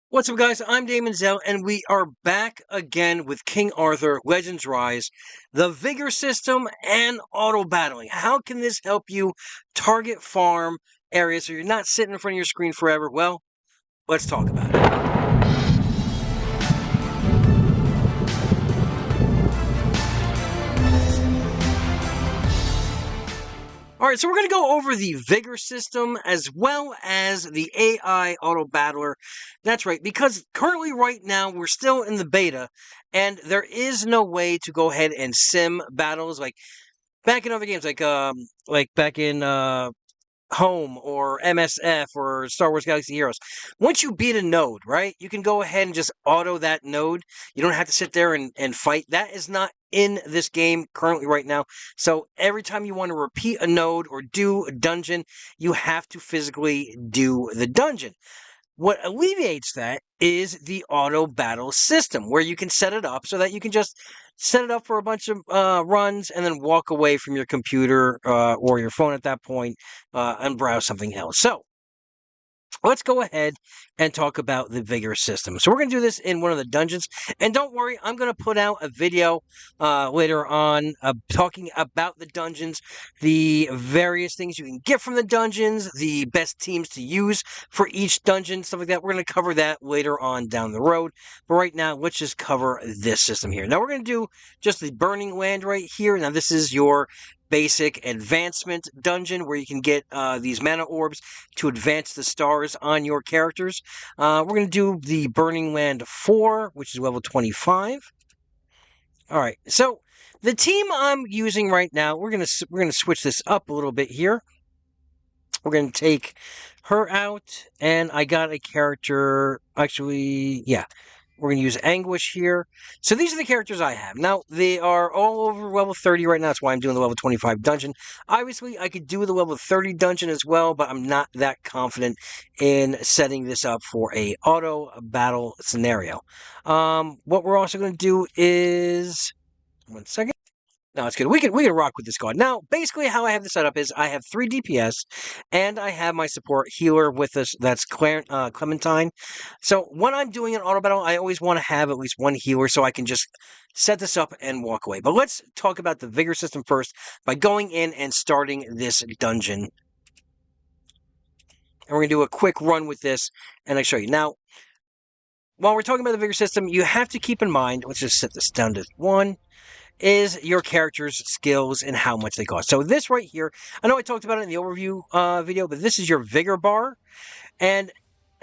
What's up, guys? I'm Daemonxel, and we are back again with King Arthur Legends Rise, the Vigor System, and auto battling. How can this help you target farm areas so you're not sitting in front of your screen forever? Well, let's talk about it. All right, so we're going to go over the Vigor system as well as the AI Auto Battler. That's right, because currently, right now, we're still in the beta, and there is no way to go ahead and sim battles like back in other games, like back in Home or MSF or Star Wars Galaxy Heroes. Once you beat a node, right, you can go ahead and just auto that node. You don't have to sit there and fight. That is not in this game currently right now. So every time you want to repeat a node or do a dungeon, you have to physically do the dungeon. What alleviates that is the auto battle system, where you can set it up so that you can just set it up for a bunch of runs and then walk away from your computer or your phone at that point and browse something else. So let's go ahead and talk about the Vigor system. So we're going to do this in one of the dungeons. And don't worry, I'm going to put out a video later on talking about the dungeons, the various things you can get from the dungeons, the best teams to use for each dungeon, stuff like that. We're going to cover that later on down the road. But right now, let's just cover this system here. Now, we're going to do just the Burning Land right here. Now, this is your basic advancement dungeon where you can get these mana orbs to advance the stars on your characters. We're going to do the Burning Land 4, which is level 25. All right, so the team I'm using right now, we're gonna switch this up a little bit here. We're going to take her out, and I got a character, actually, yeah, we're going to use Anguish here. So these are the characters I have. Now, they are all over level 30 right now. That's why I'm doing the level 25 dungeon. Obviously, I could do the level 30 dungeon as well, but I'm not that confident in setting this up for a auto battle scenario. What we're also going to do is... One second. No, it's good. We can rock with this card. Now, basically, how I have this set up is I have 3 DPS, and I have my support healer with us. That's Clementine. So when I'm doing an auto battle, I always want to have at least one healer so I can just set this up and walk away. But let's talk about the Vigor system first by going in and starting this dungeon. And we're going to do a quick run with this, and I'll show you. Now, while we're talking about the Vigor system, you have to keep in mind, let's just set this down to 1, is your character's skills and how much they cost. So this right here, I know I talked about it in the overview video, but this is your Vigor bar. And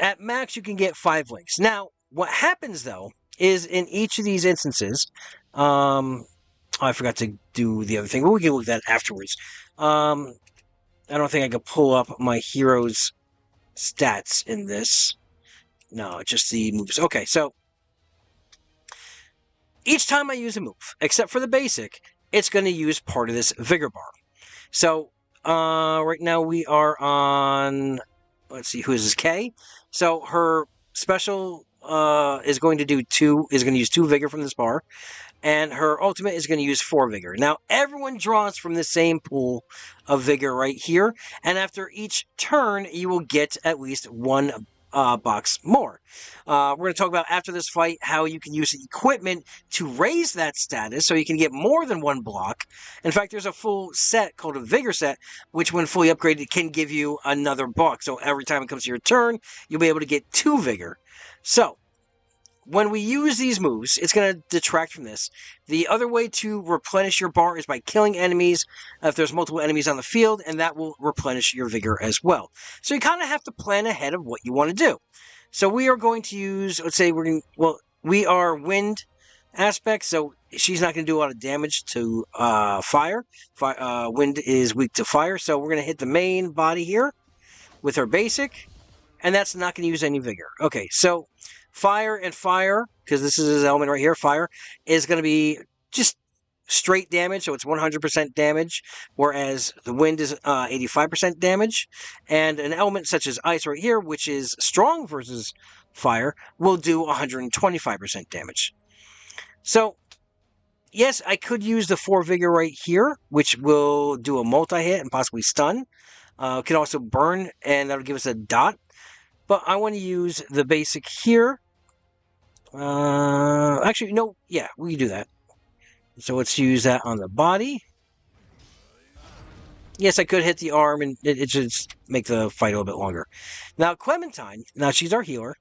at max, you can get 5 links. Now, what happens, though, is in each of these instances, I forgot to do the other thing, but we can look at that afterwards. I don't think I can pull up my hero's stats in this. No, just the moves. Okay, so each time I use a move, except for the basic, it's going to use part of this Vigor bar. So, right now we are on, let's see, who is this, K? So her special is going to use 2 Vigor from this bar, and her ultimate is going to use 4 Vigor. Now, everyone draws from the same pool of Vigor right here, and after each turn, you will get at least 1 box more. We're going to talk about after this fight how you can use equipment to raise that status so you can get more than 1 block. In fact, there's a full set called a Vigor set, which when fully upgraded can give you another block. So every time it comes to your turn, you'll be able to get 2 Vigor. So when we use these moves, it's going to detract from this. The other way to replenish your bar is by killing enemies if there's multiple enemies on the field, and that will replenish your Vigor as well. So you kind of have to plan ahead of what you want to do. So we are going to use, let's say we are wind aspect, so she's not going to do a lot of damage to fire. Wind is weak to fire, so we're going to hit the main body here with her basic, and that's not going to use any Vigor. Okay, so fire, because this is his element right here, fire, is going to be just straight damage, so it's 100% damage, whereas the wind is 85% damage, and an element such as ice right here, which is strong versus fire, will do 125% damage. So, yes, I could use the 4 Vigor right here, which will do a multi-hit and possibly stun. It can also burn, and that'll give us a dot. but I want to use the basic here. Actually, no, yeah, we can do that. So let's use that on the body. Yes, I could hit the arm, and it should make the fight a little bit longer. Now, Clementine, now she's our healer.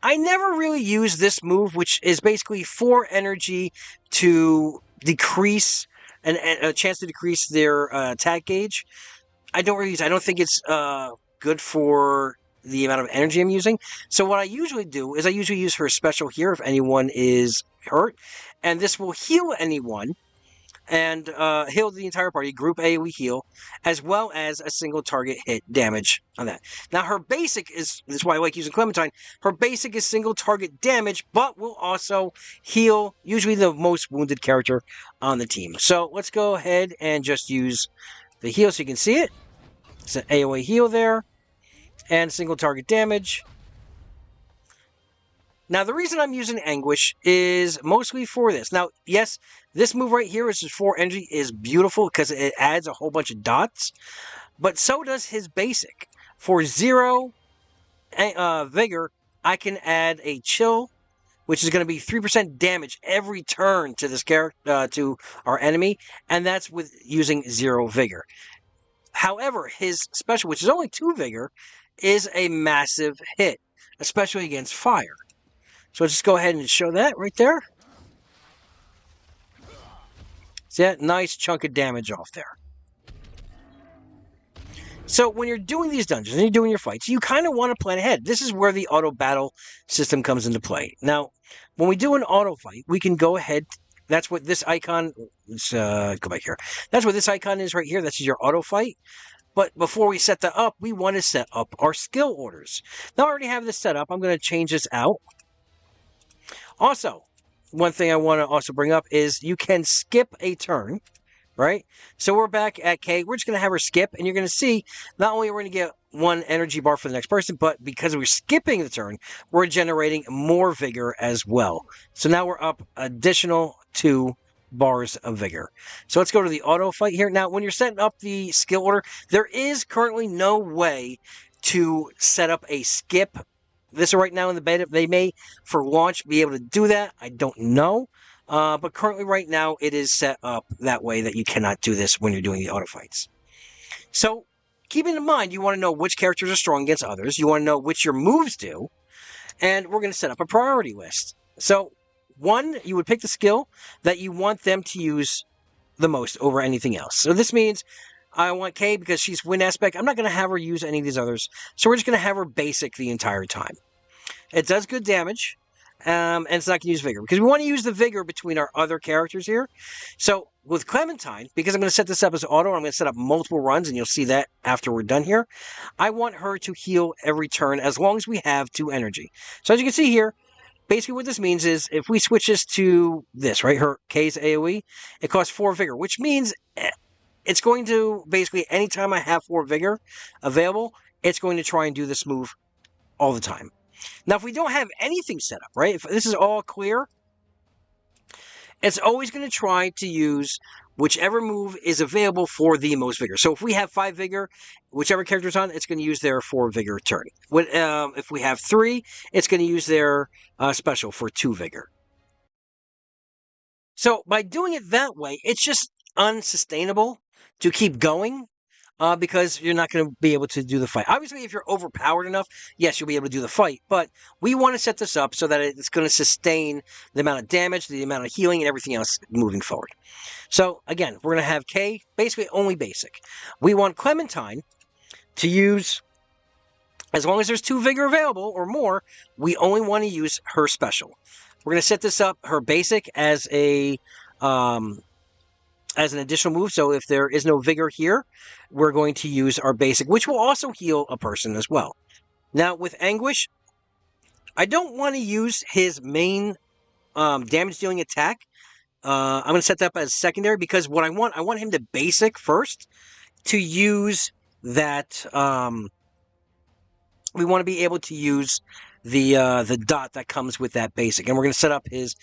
I never really use this move, which is basically 4 energy to decrease, a chance to decrease their attack gauge. I don't really use. I don't think it's good for the amount of energy I'm using. So what I usually do is I usually use her special here if anyone is hurt, and this will heal anyone and heal the entire party, group AoE heal, as well as a single target hit damage on that. Now, her basic is, that's why I like using Clementine, her basic is single target damage, but will also heal usually the most wounded character on the team. So let's go ahead and just use the heal so you can see it. It's an AoE heal there, and single target damage. Now, the reason I'm using Anguish is mostly for this. Now, yes, this move right here, which is 4 energy, is beautiful because it adds a whole bunch of dots, but so does his basic. For 0 Vigor, I can add a Chill, which is going to be 3% damage every turn to this character, to our enemy, and that's with using 0 Vigor. However, his special, which is only 2 Vigor, is a massive hit, especially against fire. So let's just go ahead and show that right there. See that? Nice chunk of damage off there. So when you're doing these dungeons and you're doing your fights, you kind of want to plan ahead. This is where the auto battle system comes into play. Now, when we do an auto fight, we can go ahead. That's what this icon, let's go back here. That's what this icon is right here. That's your auto fight. But before we set that up, we want to set up our skill orders. Now I already have this set up. I'm going to change this out. Also, one thing I want to also bring up is you can skip a turn, right? So we're back at K. We're just going to have her skip, and you're going to see not only are we going to get 1 energy bar for the next person, but because we're skipping the turn, we're generating more vigor as well. So now we're up additional 2 bars of vigor. So let's go to the auto fight here. Now, when you're setting up the skill order, there is currently no way to set up a skip. This is right now in the beta. They may, for launch, be able to do that. I don't know. But currently, right now, it is set up that way that you cannot do this when you're doing the auto fights. So, keeping in mind, you want to know which characters are strong against others. You want to know which your moves do. And we're going to set up a priority list. So, 1, you would pick the skill that you want them to use the most over anything else. So, this means I want Kay because she's wind aspect. I'm not going to have her use any of these others. So we're just going to have her basic the entire time. It does good damage, and it's not going to use Vigor. Because we want to use the Vigor between our other characters here. So with Clementine, because I'm going to set this up as auto, I'm going to set up multiple runs, and you'll see that after we're done here. I want her to heal every turn as long as we have 2 energy. So as you can see here, basically what this means is if we switch this to this, right, her K's AoE, it costs 4 Vigor, which means it's going to, basically, anytime I have 4 Vigor available, it's going to try and do this move all the time. Now, if we don't have anything set up, right, if this is all clear, it's always going to try to use whichever move is available for the most Vigor. So if we have 5 Vigor, whichever character's on, it's going to use their 4 Vigor turn. If we have 3, it's going to use their special for 2 Vigor. So by doing it that way, it's just unsustainable to keep going because you're not going to be able to do the fight. Obviously, if you're overpowered enough, yes, you'll be able to do the fight, but we want to set this up so that it's going to sustain the amount of damage, the amount of healing, and everything else moving forward. So, again, we're going to have Kay, basically only basic. We want Clementine to use, as long as there's 2 Vigor available or more, we only want to use her special. We're going to set this up, her basic, as a as an additional move. So if there is no Vigor here, we're going to use our basic, which will also heal a person as well. Now, with Anguish, I don't want to use his main damage-dealing attack. I'm going to set that up as secondary because what I want him to basic first to use that. We want to be able to use the dot that comes with that basic, and we're going to set up his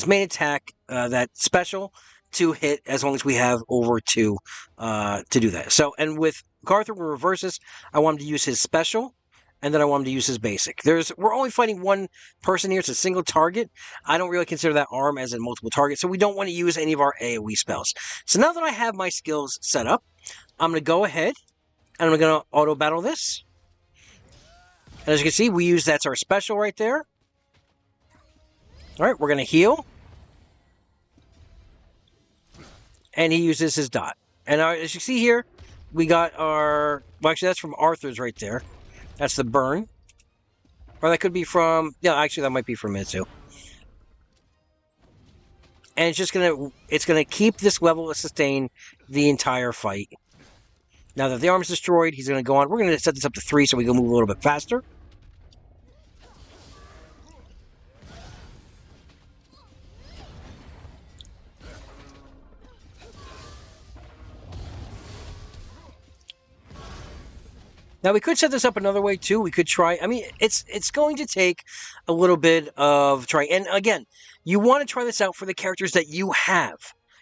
main attack, that special, to hit as long as we have over 2 to do that. So, and with Carther, we reverse this. I want him to use his special and then I want him to use his basic. We're only fighting one person here. It's a single target. I don't really consider that arm as a multiple target, so we don't want to use any of our AoE spells. So now that I have my skills set up, I'm going to go ahead and I'm going to auto battle this. And as you can see, that's our special right there. All right, we're going to heal. And he uses his dot. And as you see here, we got our... Well, actually, that's from Arthur's right there. That's the burn. Or that could be from... Yeah, actually, that might be from Mitsu. And it's just going to keep this level of sustain the entire fight. Now that the arm is destroyed, he's going to go on. We're going to set this up to 3 so we can move a little bit faster. Now, we could set this up another way, too. We could try... I mean, it's going to take a little bit of trying. And, again, you want to try this out for the characters that you have.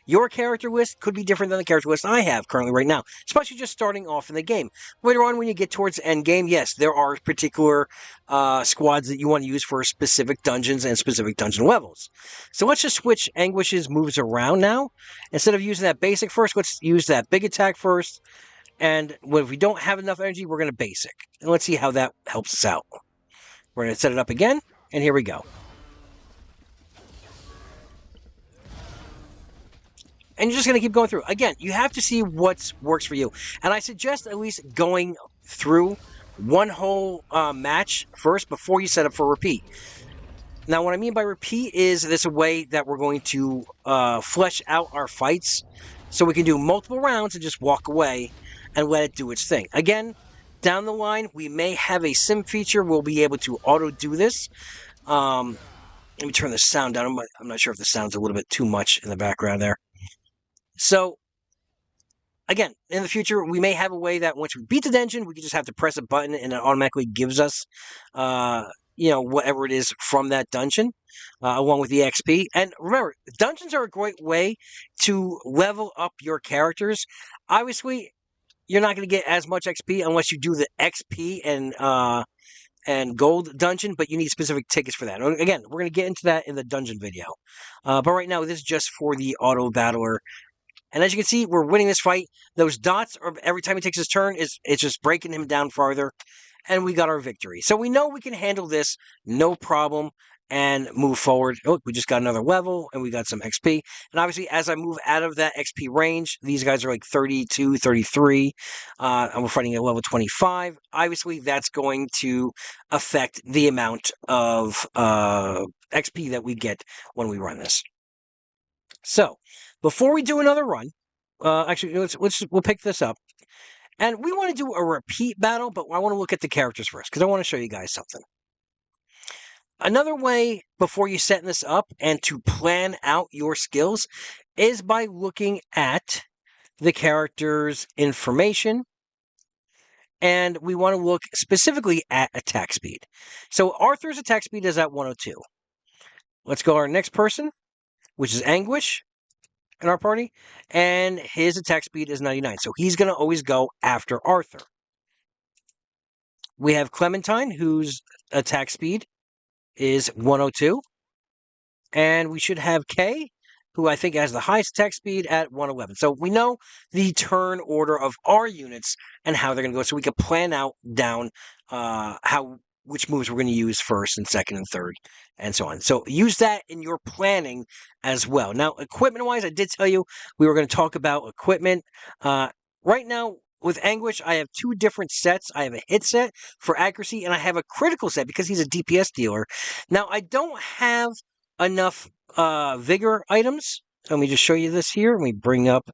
Your character list could be different than the character list I have currently right now, especially just starting off in the game. Later on, when you get towards the end game, yes, there are particular squads that you want to use for specific dungeons and specific dungeon levels. So let's just switch Anguish's moves around now. Instead of using that basic first, let's use that big attack first. And if we don't have enough energy, we're going to basic. And let's see how that helps us out. We're going to set it up again, and here we go. And you're just going to keep going through. Again, you have to see what works for you. And I suggest at least going through one whole match first before you set up for repeat. Now, what I mean by repeat is this a way that we're going to flesh out our fights so we can do multiple rounds and just walk away and let it do its thing. Again, down the line, we may have a sim feature. We'll be able to auto-do this. Let me turn the sound down. I'm not sure if the sound's a little bit too much in the background there. So, again, in the future, we may have a way that once we beat the dungeon, we can just have to press a button and it automatically gives us, whatever it is from that dungeon, along with the XP. And remember, dungeons are a great way to level up your characters. Obviously, you're not going to get as much XP unless you do the XP and gold dungeon, but you need specific tickets for that. Again, we're going to get into that in the dungeon video. But right now, this is just for the auto battler. And as you can see, we're winning this fight. Those dots, every time he takes his turn, it's just breaking him down farther. And we got our victory. So we know we can handle this, no problem, and move forward. Oh, we just got another level, and we got some XP. And obviously, as I move out of that XP range, these guys are like 32, 33, and we're fighting at level 25. Obviously, that's going to affect the amount of XP that we get when we run this. So, before we do another run, actually, we'll pick this up. And we want to do a repeat battle, but I want to look at the characters first, because I want to show you guys something. Another way before you set this up and to plan out your skills is by looking at the character's information. And we want to look specifically at attack speed. So Arthur's attack speed is at 102. Let's go to our next person, which is Anguish in our party, and his attack speed is 99. So he's going to always go after Arthur. We have Clementine, whose attack speed is 102. And we should have Kay, who I think has the highest attack speed at 111. So we know the turn order of our units and how they're going to go. So we can plan out down which moves we're going to use first and second and third, and so on. So use that in your planning as well. Now, equipment-wise, I did tell you we were going to talk about equipment. Right now, with Anguish, I have 2 different sets. I have a hit set for accuracy, and I have a critical set because he's a DPS dealer. Now, I don't have enough Vigor items. Let me just show you this here. Let me bring up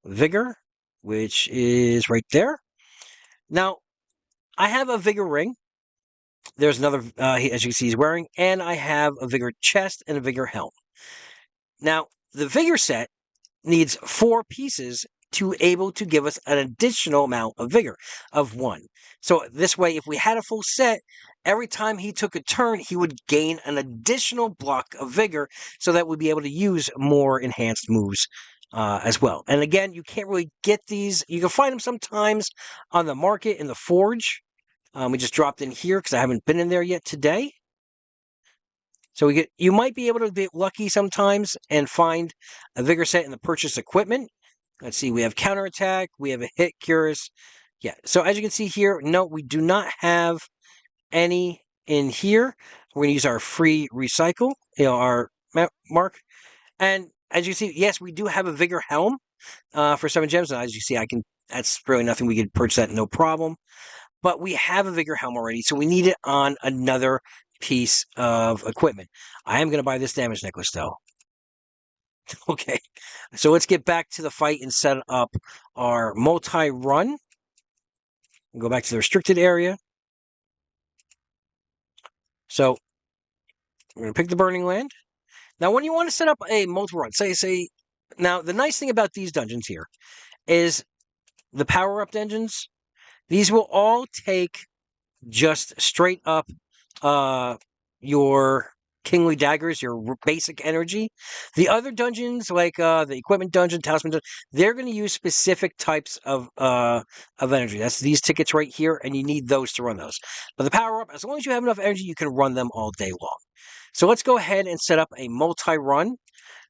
Vigor, which is right there. Now, I have a Vigor ring. There's another, as you can see, he's wearing, and I have a Vigor chest and a Vigor helm. Now, the Vigor set needs 4 pieces to able to give us an additional amount of Vigor of 1. So this way, if we had a full set, every time he took a turn, he would gain an additional block of Vigor so that we'd be able to use more enhanced moves as well. And again, you can't really get these. You can find them sometimes on the market in the Forge. We just dropped in here because I haven't been in there yet today. So you might be able to be lucky sometimes and find a Vigor set in the purchase equipment. Let's see, we have counterattack, we have a hit cures. Yeah, so as you can see here, no, we do not have any in here. We're going to use our free recycle, our mark. And as you see, yes, we do have a Vigor helm for 7 gems. And as you see, that's really nothing. We could purchase that, no problem. But we have a Vigor helm already, so we need it on another piece of equipment. I am going to buy this damage necklace, though. Okay, so let's get back to the fight and set up our multi-run. Go back to the restricted area. So we're going to pick the Burning Land. Now, when you want to set up a multi-run, say, now the nice thing about these dungeons here is the power-up dungeons. These will all take just straight up your kingly daggers, your basic energy. The other dungeons, like the equipment dungeon, talisman dungeon, they're going to use specific types of energy. That's these tickets right here, and you need those to run those. But the power up, as long as you have enough energy, you can run them all day long. So let's go ahead and set up a multi-run.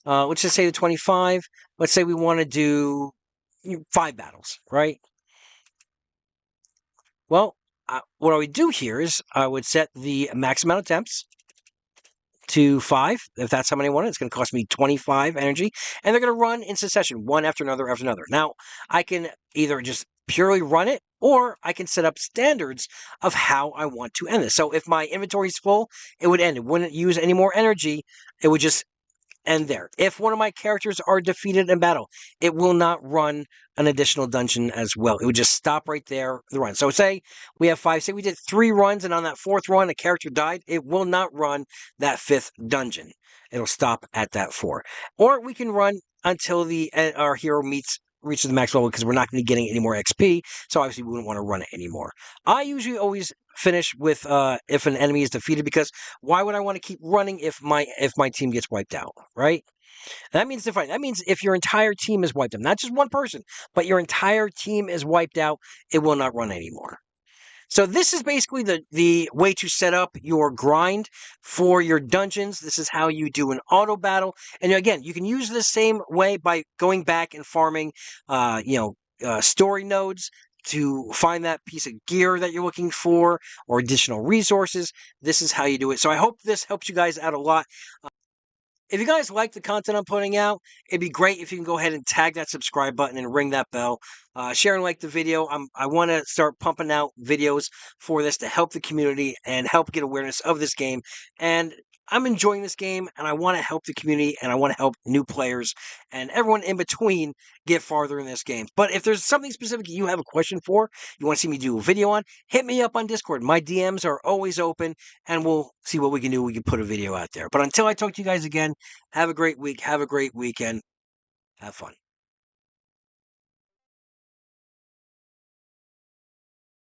Let's just say the 25. Let's say we want to do 5 battles, right? Well, what I would do here is I would set the max amount of attempts to 5. If that's how many I want it, it's going to cost me 25 energy. And they're going to run in succession, one after another after another. Now, I can either just purely run it, or I can set up standards of how I want to end this. So if my inventory is full, it would end. It wouldn't use any more energy. It would just end there. If one of my characters are defeated in battle, it will not run an additional dungeon as well. It would just stop right there, the run. So say we have 5, say we did 3 runs, and on that 4th run, a character died, it will not run that 5th dungeon. It'll stop at that 4. Or we can run until our hero reaches the max level, because we're not going to be getting any more XP, so obviously we wouldn't want to run it anymore. I usually always finish with if an enemy is defeated, because why would I want to keep running if my team gets wiped out, right? And that means different. That means if your entire team is wiped out, not just one person, but your entire team is wiped out, it will not run anymore. So this is basically the way to set up your grind for your dungeons. This is how you do an auto battle. And again, you can use the same way by going back and farming, story nodes to find that piece of gear that you're looking for or additional resources. This is how you do it. So I hope this helps you guys out a lot. If you guys like the content I'm putting out, it'd be great if you can go ahead and tag that subscribe button and ring that bell. Share and like the video. I want to start pumping out videos for this to help the community and help get awareness of this game. And I'm enjoying this game, and I want to help the community, and I want to help new players and everyone in between get farther in this game. But if there's something specific you have a question for, you want to see me do a video on, hit me up on Discord. My DMs are always open, and we'll see what we can do. We can put a video out there. But until I talk to you guys again, have a great week. Have a great weekend. Have fun.